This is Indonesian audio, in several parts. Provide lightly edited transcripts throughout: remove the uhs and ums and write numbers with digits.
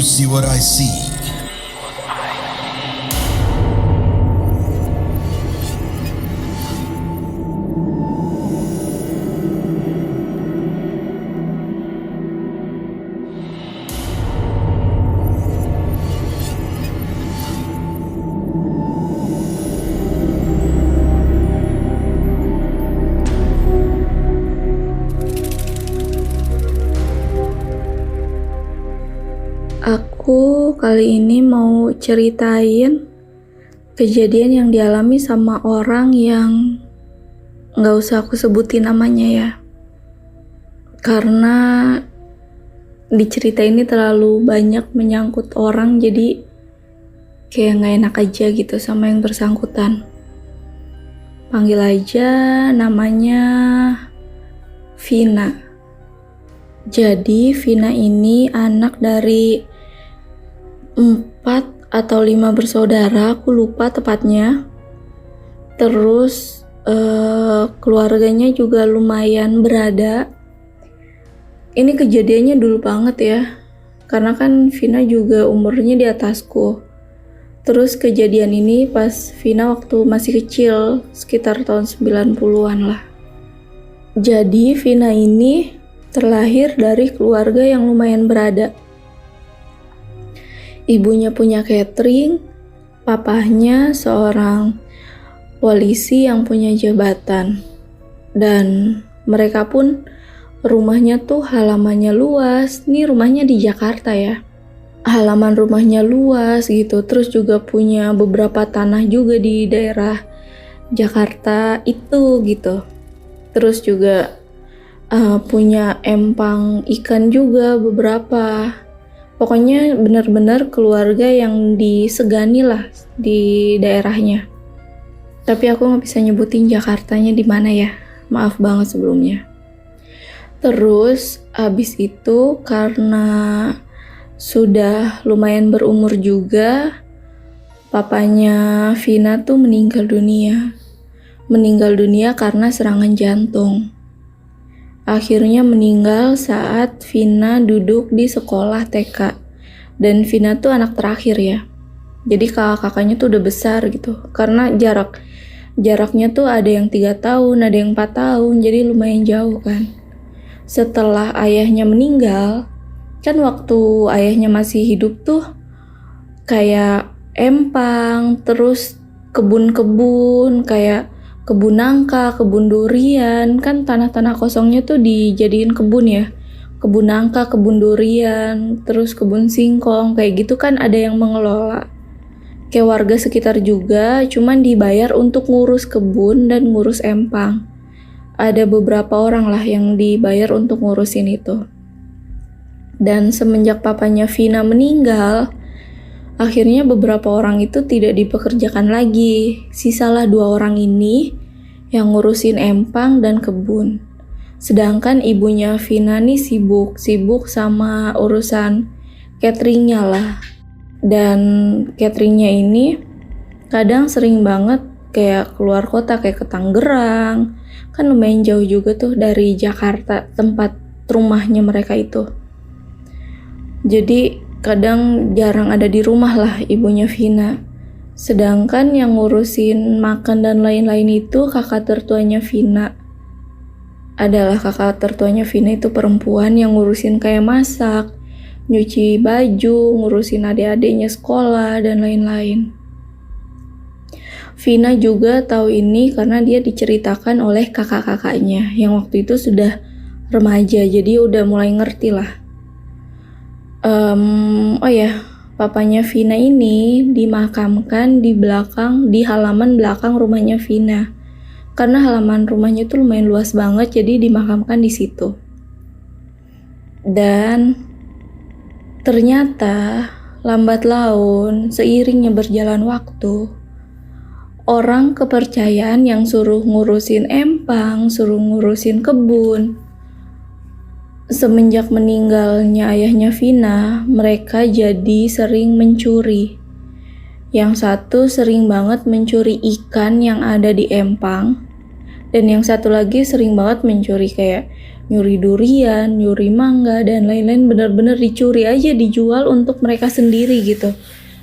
you see what I see? Aku kali ini mau ceritain kejadian yang dialami sama orang yang gak usah aku sebutin namanya ya. Karena di cerita ini terlalu banyak menyangkut orang, jadi kayak gak enak aja gitu sama yang bersangkutan. Panggil aja namanya Vina. Jadi Vina ini anak dari 4 atau 5 bersaudara, aku lupa tepatnya. Terus keluarganya juga lumayan berada. Ini kejadiannya dulu banget ya, karena kan Vina juga umurnya di atasku. Terus kejadian ini pas Vina waktu masih kecil, sekitar tahun 90-an lah. Jadi Vina ini terlahir dari keluarga yang lumayan berada. Ibunya punya catering, papahnya seorang polisi yang punya jabatan. Dan mereka pun rumahnya tuh halamannya luas. Nih rumahnya di Jakarta ya. Halaman rumahnya luas gitu. Terus juga punya beberapa tanah juga di daerah Jakarta itu gitu. Terus juga punya empang ikan juga beberapa. Pokoknya benar-benar keluarga yang disegani lah di daerahnya. Tapi aku nggak bisa nyebutin Jakartanya di mana ya. Maaf banget sebelumnya. Terus abis itu karena sudah lumayan berumur juga, papanya Vina tuh meninggal dunia. Meninggal dunia karena serangan jantung. Akhirnya meninggal saat Vina duduk di sekolah TK. Dan Vina tuh anak terakhir ya. Jadi kakak-kakaknya tuh udah besar gitu. Karena jaraknya tuh ada yang 3 tahun, ada yang 4 tahun. Jadi lumayan jauh kan. Setelah ayahnya meninggal, kan waktu ayahnya masih hidup tuh kayak empang, terus kebun-kebun, kayak kebun nangka, kebun durian, kan tanah-tanah kosongnya tuh dijadiin kebun ya. Kebun nangka, kebun durian, terus kebun singkong, kayak gitu kan ada yang mengelola. Kayak warga sekitar juga, cuman dibayar untuk ngurus kebun dan ngurus empang. Ada beberapa orang lah yang dibayar untuk ngurusin itu. Dan semenjak papanya Vina meninggal, akhirnya beberapa orang itu tidak dipekerjakan lagi. Sisalah 2 orang ini yang ngurusin empang dan kebun. Sedangkan ibunya Vina nih sibuk sama urusan cateringnya lah. Dan cateringnya ini kadang sering banget kayak keluar kota, kayak ke Tangerang. Kan lumayan jauh juga tuh dari Jakarta tempat rumahnya mereka itu. Jadi kadang jarang ada di rumah lah ibunya Vina. Sedangkan yang ngurusin makan dan lain-lain itu kakak tertuanya Vina. Adalah kakak tertuanya Vina itu perempuan yang ngurusin kayak masak, nyuci baju, ngurusin adik-adiknya sekolah dan lain-lain. Vina juga tahu ini karena dia diceritakan oleh kakak-kakaknya yang waktu itu sudah remaja, jadi udah mulai ngerti lah. Papanya Vina ini dimakamkan di halaman belakang rumahnya Vina. Karena halaman rumahnya itu lumayan luas banget, jadi dimakamkan di situ. Dan ternyata lambat laun, seiringnya berjalan waktu, orang kepercayaan yang suruh ngurusin empang, suruh ngurusin kebun, semenjak meninggalnya ayahnya Vina, mereka jadi sering mencuri. Yang satu sering banget mencuri ikan yang ada di empang, dan yang satu lagi sering banget mencuri kayak nyuri durian, nyuri mangga, dan lain-lain, benar-benar dicuri aja, dijual untuk mereka sendiri gitu.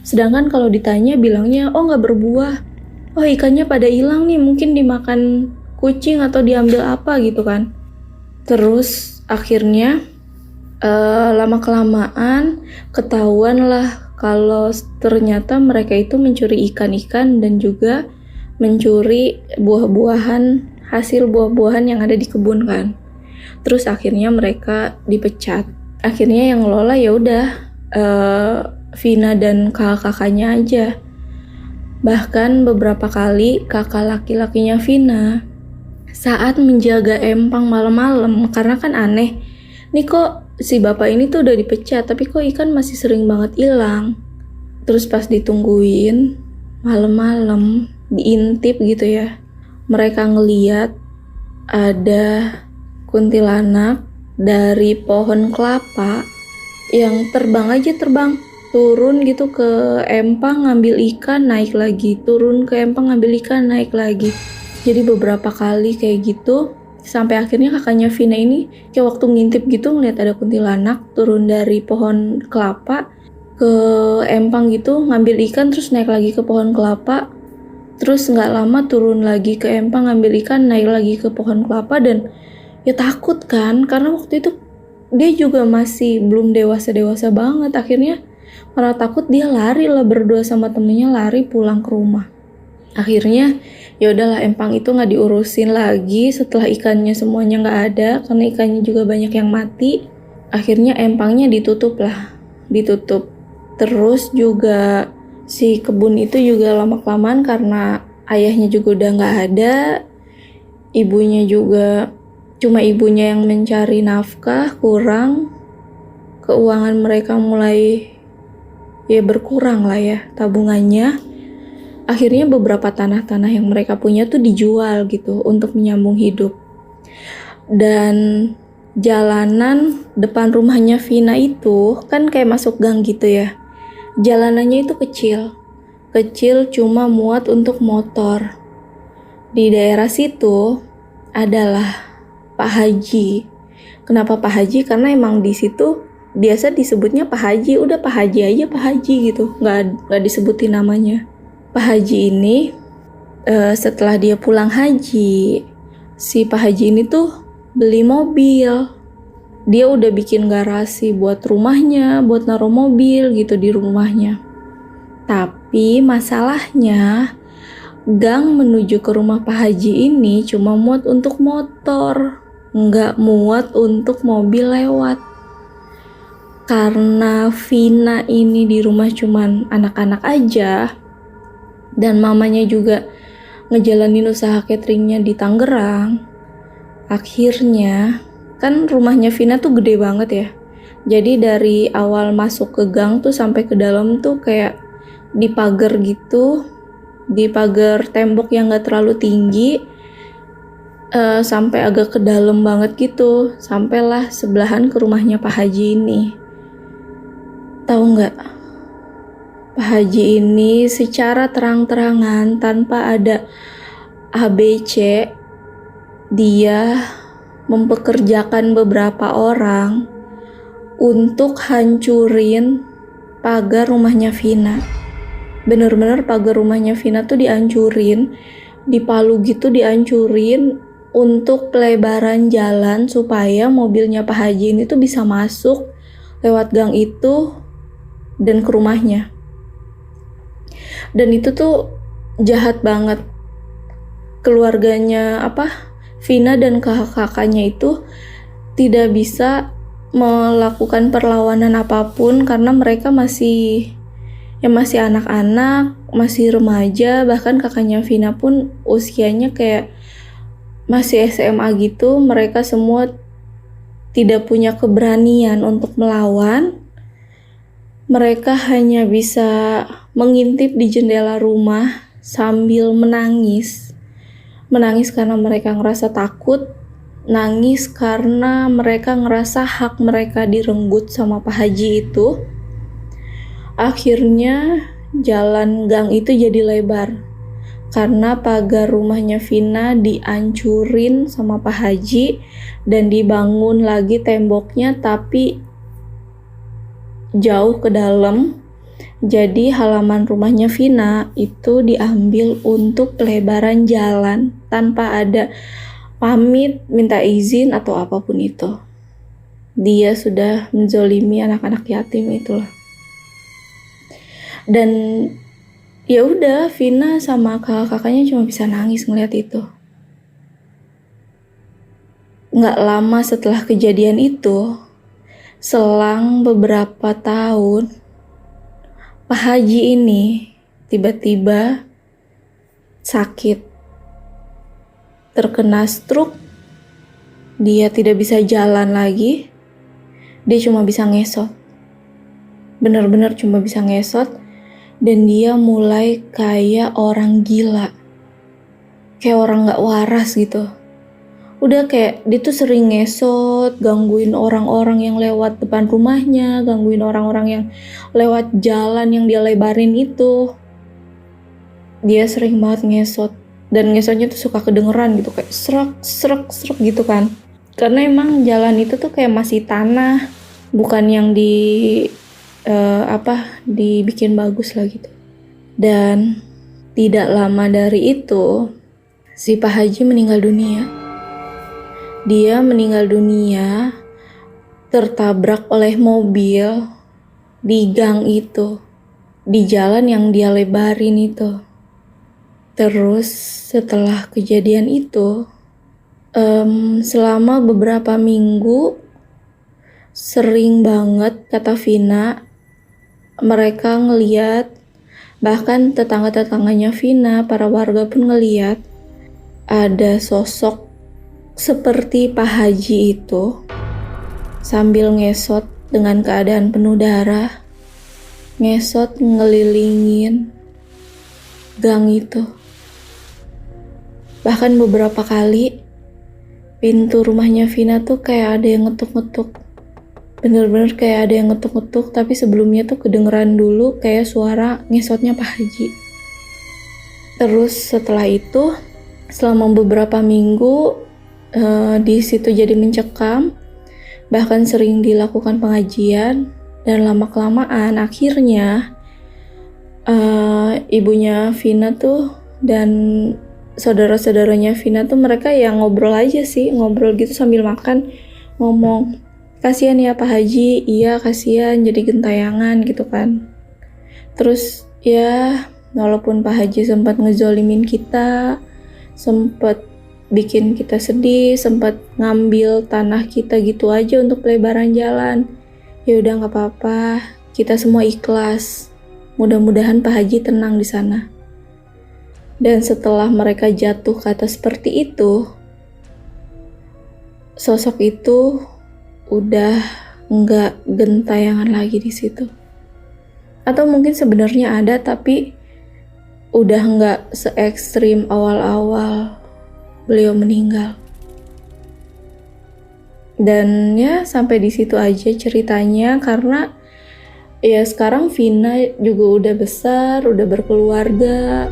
Sedangkan kalau ditanya bilangnya, oh nggak berbuah, oh ikannya pada hilang nih, mungkin dimakan kucing atau diambil apa gitu kan. Terus akhirnya lama-kelamaan ketahuan lah kalau ternyata mereka itu mencuri ikan-ikan dan juga mencuri buah-buahan, hasil buah-buahan yang ada di kebun kan. Terus akhirnya mereka dipecat. Akhirnya yang ngelola ya udah Vina dan kakak-kakaknya aja. Bahkan beberapa kali kakak laki-lakinya Vina saat menjaga empang malam-malam, karena kan aneh, nih kok si bapak ini tuh udah dipecat tapi kok ikan masih sering banget hilang. Terus pas ditungguin malam-malam, diintip gitu ya, mereka ngeliat ada kuntilanak dari pohon kelapa yang terbang turun gitu ke empang ngambil ikan, naik lagi, turun ke empang ngambil ikan, naik lagi. Jadi beberapa kali kayak gitu, sampai akhirnya kakaknya Vina ini kayak waktu ngintip gitu ngeliat ada kuntilanak turun dari pohon kelapa ke empang gitu, ngambil ikan terus naik lagi ke pohon kelapa, terus nggak lama turun lagi ke empang ngambil ikan, naik lagi ke pohon kelapa. Dan ya takut kan, karena waktu itu dia juga masih belum dewasa banget. Akhirnya malah takut, dia lari lah berdua sama temennya, lari pulang ke rumah. Akhirnya ya udahlah, empang itu nggak diurusin lagi setelah ikannya semuanya nggak ada, karena ikannya juga banyak yang mati. Akhirnya empangnya ditutup. Terus juga si kebun itu juga lama-kelamaan karena ayahnya juga udah nggak ada, ibunya juga cuma ibunya yang mencari nafkah, kurang, keuangan mereka mulai ya berkurang lah ya tabungannya. Akhirnya beberapa tanah-tanah yang mereka punya tuh dijual gitu untuk menyambung hidup. Dan jalanan depan rumahnya Vina itu kan kayak masuk gang gitu ya. Jalanannya itu kecil cuma muat untuk motor. Di daerah situ adalah Pak Haji. Kenapa Pak Haji? Karena emang di situ biasa disebutnya Pak Haji, udah Pak Haji aja, Pak Haji gitu, nggak disebutin namanya. Pak Haji ini setelah dia pulang haji, si Pak Haji ini tuh beli mobil. Dia udah bikin garasi buat rumahnya, buat naruh mobil gitu di rumahnya. Tapi masalahnya gang menuju ke rumah Pak Haji ini cuma muat untuk motor, nggak muat untuk mobil lewat. Karena Vina ini di rumah cuman anak-anak aja, dan mamanya juga ngejalanin usaha cateringnya di Tangerang. Akhirnya kan rumahnya Vina tuh gede banget ya. Jadi dari awal masuk ke gang tuh sampai ke dalam tuh kayak dipagar gitu, dipagar tembok yang gak terlalu tinggi, sampai agak ke dalam banget gitu. Sampailah sebelahan ke rumahnya Pak Haji ini. Tahu nggak? Pak Haji ini secara terang-terangan tanpa ada ABC, dia mempekerjakan beberapa orang untuk hancurin pagar rumahnya Vina. Bener-bener pagar rumahnya Vina tuh dihancurin, dipalu gitu dihancurin untuk pelebaran jalan supaya mobilnya Pak Haji ini tuh bisa masuk lewat gang itu dan ke rumahnya. Dan itu tuh jahat banget. Keluarganya Vina dan kakak-kakaknya itu tidak bisa melakukan perlawanan apapun karena mereka masih anak-anak, masih remaja. Bahkan kakaknya Vina pun usianya kayak masih SMA gitu. Mereka semua tidak punya keberanian untuk melawan. Mereka hanya bisa mengintip di jendela rumah sambil menangis. Menangis karena mereka ngerasa takut, nangis karena mereka ngerasa hak mereka direnggut sama Pak Haji itu. Akhirnya jalan gang itu jadi lebar. karena pagar rumahnya Vina dihancurin sama Pak Haji dan dibangun lagi temboknya tapi jauh ke dalam. Jadi halaman rumahnya Vina itu diambil untuk pelebaran jalan tanpa ada pamit, minta izin atau apapun itu. Dia sudah menzolimi anak-anak yatim itulah. Dan ya udah, Vina sama kakak-kakaknya cuma bisa nangis ngeliat itu. Nggak lama setelah kejadian itu, selang beberapa tahun, Pak Haji ini tiba-tiba sakit, terkena stroke. Dia tidak bisa jalan lagi, dia cuma bisa ngesot. Benar-benar cuma bisa ngesot. Dan dia mulai kayak orang gila, kayak orang gak waras gitu. Udah kayak dia tuh sering ngesot, gangguin orang-orang yang lewat depan rumahnya, gangguin orang-orang yang lewat jalan yang dia lebarin itu. Dia sering banget ngesot, dan ngesotnya tuh suka kedengeran gitu, kayak serak gitu kan. Karena emang jalan itu tuh kayak masih tanah, bukan yang dibikin bagus lah gitu. Dan tidak lama dari itu si Pak Haji meninggal dunia. Dia meninggal dunia tertabrak oleh mobil di gang itu, di jalan yang dia lebarin itu. Terus setelah kejadian itu, selama beberapa minggu sering banget, kata Vina, mereka ngeliat, bahkan tetangga-tetangganya Vina, para warga pun ngeliat ada sosok seperti Pak Haji itu sambil ngesot dengan keadaan penuh darah, ngesot ngelilingin gang itu. Bahkan beberapa kali pintu rumahnya Vina tuh kayak ada yang ngetuk-ngetuk. Bener-bener kayak ada yang ngetuk-ngetuk, tapi sebelumnya tuh kedengeran dulu kayak suara ngesotnya Pak Haji. Terus setelah itu, selama beberapa minggu di situ jadi mencekam, bahkan sering dilakukan pengajian, dan lama-kelamaan akhirnya ibunya Vina tuh dan saudara-saudaranya Vina tuh mereka yang ngobrol aja sih, ngobrol gitu sambil makan, ngomong, kasihan ya Pak Haji, iya kasihan jadi gentayangan gitu kan. Terus ya walaupun Pak Haji sempat ngezolimin kita, sempat bikin kita sedih, sempat ngambil tanah kita gitu aja untuk pelebaran jalan, ya udah nggak apa-apa, kita semua ikhlas. Mudah-mudahan Pak Haji tenang di sana. Dan setelah mereka jatuh kata seperti itu, sosok itu udah nggak gentayangan lagi di situ. Atau mungkin sebenarnya ada tapi udah nggak se-ekstrim awal-awal beliau meninggal. Dan ya sampai di situ aja ceritanya, karena ya sekarang Vina juga udah besar, udah berkeluarga.